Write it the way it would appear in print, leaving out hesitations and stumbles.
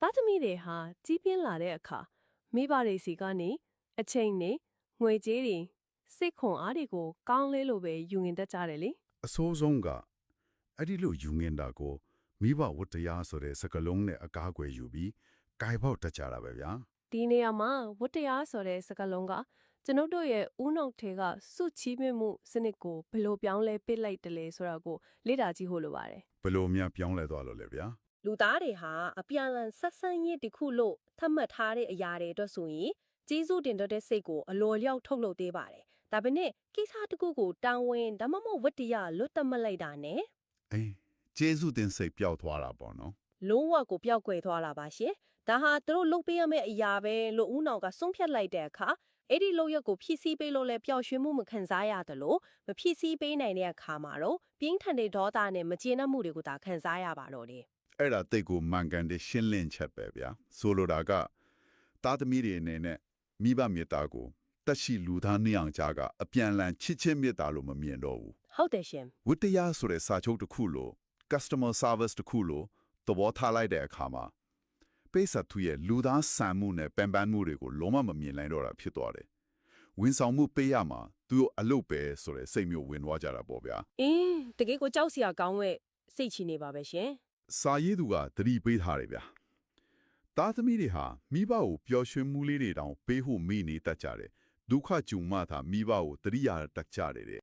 သားသမီးတွေဟာကြီးပြင်းလာတဲ့အခါမိဘတွေစီကနေအချိန်နဲ့ငွေကြေးတွေစိတ်ခွန်အားတွေကိုကောင်းလေးလိုပဲယူငင်တတ်ကြတယ်လေ အဆိုးဆုံးကအဲ့ဒီလိုယူငင်တာကိုမိဘဝတ္တရားဆိုတဲ့စကားလုံးနဲ့အကားအကွယ်ယူပြီးကြိုက်ပေါက်တတ်ကြတာပဲဗျာ ဒီနေရာမှာဝတ္တရားဆိုတဲ့စကားလုံးကကျွန်ုပ်တို့ရဲ့ဥနှုတ်ထဲကစုချီးမြှင့်မှုစနစ်ကိုဘယ်လိုပြောင်းလဲပစ်လိုက်တယ်လဲဆိုတာကိုလေ့လာကြည့်ဖို့လိုပါတယ် ဘယ်လိုများပြောင်းလဲသွားလို့လဲဗျာ လူသားတွေဟာအပြန်အလှန်ဆက်ဆံရေးတစ်ခုလို့သတ်မှတ်ထားတဲ့အရာတွေအတွက်ဆိုရင်ကျေးဇူးတင်တဲ့စိတ်ကိုအလိုလျောက်ထုတ်လုပ်သေးပါတယ်။ဒါပေမဲ့ကိစ္စတစ်ခုကိုတောင်းဝင်ဒါမှမဟုတ်ဝတ္တရားလွတ်တတ်မှတ်လိုက်တာနဲ့ အေးကျေးဇူးတင်စိတ်ပျောက်သွားတာပေါ့နော် လုံးဝကိုပျောက်ကွယ်သွားတာပါရှင်။ဒါဟာသူတို့လုပ်ပေးရမယ့်အရာပဲလို့ဦးနောင်ကဆုံးဖြတ်လိုက်တဲ့အခါအဲ့ဒီလုပ်ရက်ကိုဖြည့်ဆည်းပေးလို့လည်းပျောက်ရွှင်မှုမခံစားရတယ်လို့မဖြည့်ဆည်းပေးနိုင်တဲ့အခါမှာတော့ပြင်းထန်တဲ့ဒေါသနဲ့မကျေနပ်မှုတွေကိုသာခံစားရပါတော့တယ် အဲ့ဒါတိတ်ကိုမှန်ကန်တဲ့ရှင်းလင်းချက်ပဲဗျာဆိုလိုတာကသားသမီးတွေအနေနဲ့မိဘမေတ္တာကိုတက်ရှိလူသားနှစ်ယောက်ကြားကအပြန်လန်ချစ်ချင်းမေတ္တာလို့မမြင်တော့ဘူး ဟုတ်တယ်ရှင် ဝတ္တရားဆိုတဲ့စာချုပ်တစ်ခုလို့ customer service တစ်ခုလို့သဘောထားလိုက်တဲ့အခါမှာပေးဆက်သူရဲ့လူသားဆန်မှုနဲ့ပန်ပန်းမှုတွေကိုလုံးဝမမြင်နိုင်တော့တာဖြစ်သွားတယ်ဝန်ဆောင်မှုပေးရမှာသူတို့အလုပ်ပဲဆိုတဲ့စိတ်မျိုးဝင်သွားကြတာပေါ့ဗျာ အင်းတကယ်ကိုကြောက်စရာကောင်းတဲ့စိတ်ချနေပါပဲရှင် စာရေးသူကသတိပေးထားတယ်ဗျာသားသမီးတွေဟာမိဘကိုပျော်ရွှင်မှုလေးတွေတောင်ပေးဖို့မေ့နေတတ်ကြတယ်ဒုက္ခကြုံမှသာမိဘကိုသတိရတတ်ကြတယ်တဲ့